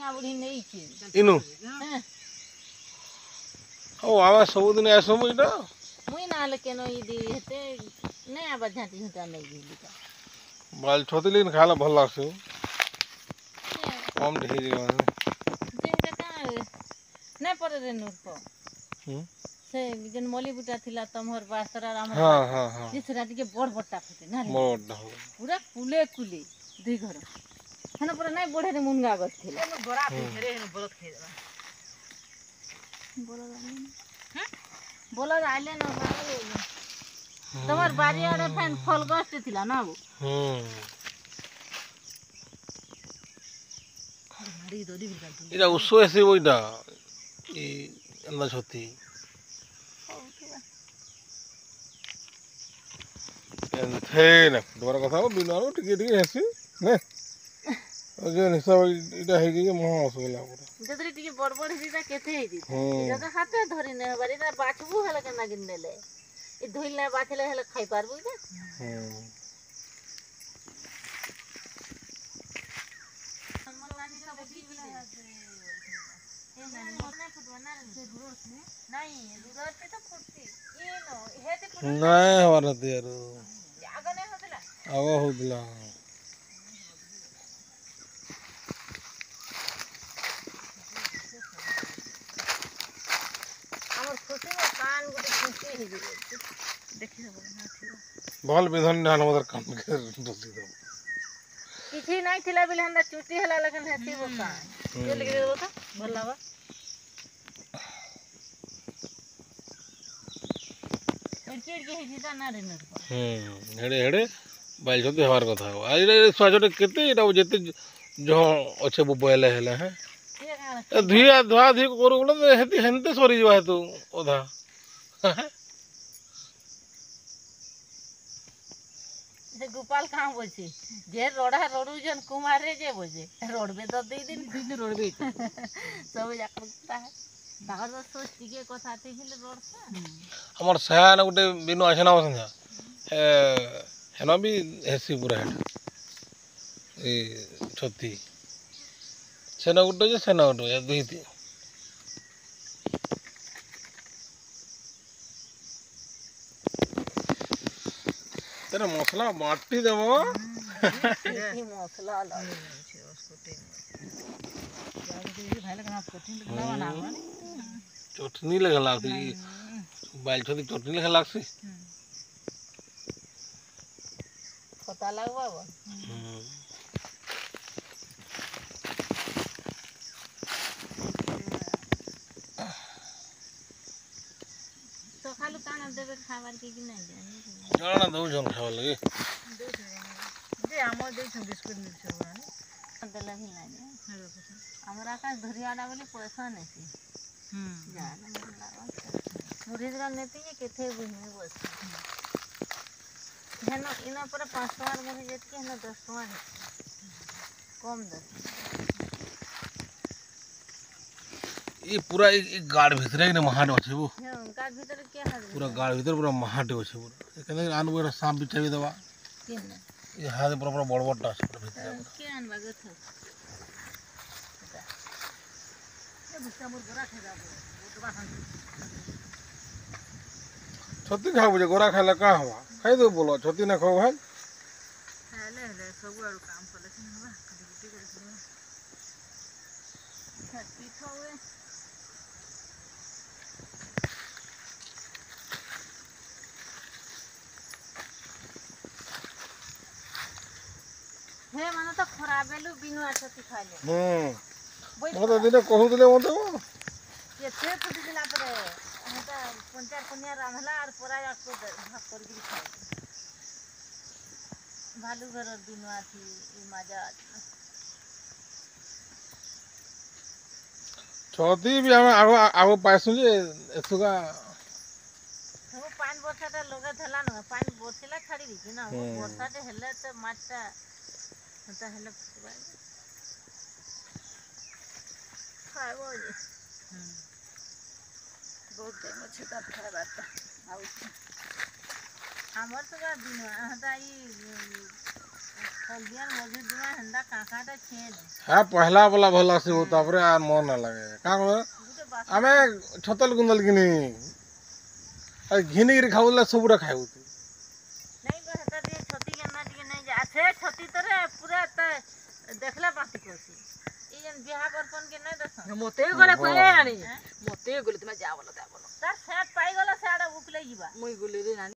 बुढ़ा बुढ़ी नहीं छी इनु हैं ओ आवा सब दिन आसो मुइटा मुई ना ले केनो इदी हेते नहीं आबा झाटी हुटा नहीं गेली का बाल छोतिलिन खाला भल लागसे कम ढेरी माने जे हेते का नहीं पड़े रे नूर को से जन मोली बुटा थिला तमहर बासरा रामर हां बासरा हां हां जिस रात के बड़ बट्टा फटे ना मोड हो पूरा कुले कुले दुई घर हन पूरा नहीं बढ़े रे मुनगा गछ थिला एनो बड़ा फेरे एनो बरत खेला बोला आइले न तमर बारी आड़े फैन फल गछ थिला ना वो इरा उसो ऐसे वइटा ई अंदा छती थे ना दोबारा कथा बिनारो टिके टिके हेसी ने अजन हिसाब इटा हे जे मोह असगला पूरा जदरी टिके बड़बड़ हिता केते हेदी जदा हाथे धरि ने बारी ना बाछबू हला के ना गिनले ई धुइला बाछले हला खाइ पारबू ना नहीं हमारा यार आगो होदला हमर खुशी में कान गुटे खुशी हे गेल देखि ना बल विधन नान मदर काम के दोसी दो किछि नहीं थिला बिले हमरा चुटी हला लगन हेती वो कान ये लगे देबो त भलावा एडके हे जिता ना रे नर हेडे हेडे बाइल छते हवार कथा हो आज रे स्वाजटे केते एटा जेते जो अच्छे बोले हेले हैं धुआ धुआ धुई करू बोले हेती हेनते सरी जवा हेतु ओधा जे गोपाल कहां बोछी जे रोड़ा रोडू जन कुमार रे जे बोझे रोडबे तो दे दिन दिन रोडबे सब जाकता है बाहर तो सोच टिके कथाते हिल रोड से हमर सयान गुटे बिनु आछना बसंजा हेनो भी हेसी पूरा हेड ए छती सेना गुटे जे सेना गुटे या दुईती तेरा मसला माटी देबो ये मसला लगे छे उसको टेन यार ये भाई लगा कठिन लगा ना चटनी लगा लागसी बाइल छती चटनी लगा लागसी पता लगवा तो खालू काना देबे खाबार के कि नहीं जाना दो जन खावा लगे जे हमर दे छ बिस्कुट मिल छ बाने देला ही नहीं हमरा का धरियाडा बोली पैसा नहीं मुझे जरा नेती ये केथे बुझने बस है ना इना पर 5 टका मुझे जेत के है ना 10 टका है कम 10 ये पूरा एक गाड़ भीतर है ना महाट अछि वो गाड़ भीतर के है पूरा गाड़ भीतर पूरा महाट अछि पूरा कहने आन बोरा सांप बिछाई देबा केना ये हाथ पूरा बड़ बड़टा अछि पूरा भीतर के आन बागत है ये बुस्ता मोर गोरा खा जाबो ओतबा छती खा बुझे गोरा खाला का हवा खाई दो बोलो छती ना खाओ भाई हेले हेले सब आरो काम करले छिन हवा ड्यूटी करे छिन छती खावे हे माने तो खराबेलु बिनु आछती खाइले मते दिने कहूतले मते ये छे फुटी दिला परे हटा पंचायत कन्या रांधला और पूरा आपको भाग कर गिरी खाए भालू घर दिनवा थी ई मजा छती भी हम आगो आगो पासु जे एथुका हम 5 वर्षटा लोग थला न 5 वर्षला छाड़ी दी ना वर्षाटे हेले त माछटा हता हेले खाइबो जे बहुत टाइम अच्छे का खाए बात आउ हमर तो दिन हता ई हल्दियान मजूर दिमा हंदा काकाटा छेन হ্যাঁ পহলা বলা ভাল আসিব তারপরে আর মন না লাগে কারণ गुटे बास ଆମେ ଛତଲ ଗୁନ୍ଦଲ କିନି ଘିନିକିରି ଖାଉଲେ ସବୁଟା ଖାଇବୁତି नहीं को हता दिए छती के ना दिए नहीं जा छे छती तरे पूरा त देखला पाती कोसी ई जन बिहा बरपन के नहीं दस मते गले पहिले रानी मते गले तुम जा बोलो तार सेट पाई गला सेड उपले जीवा मुई गुले रे नानी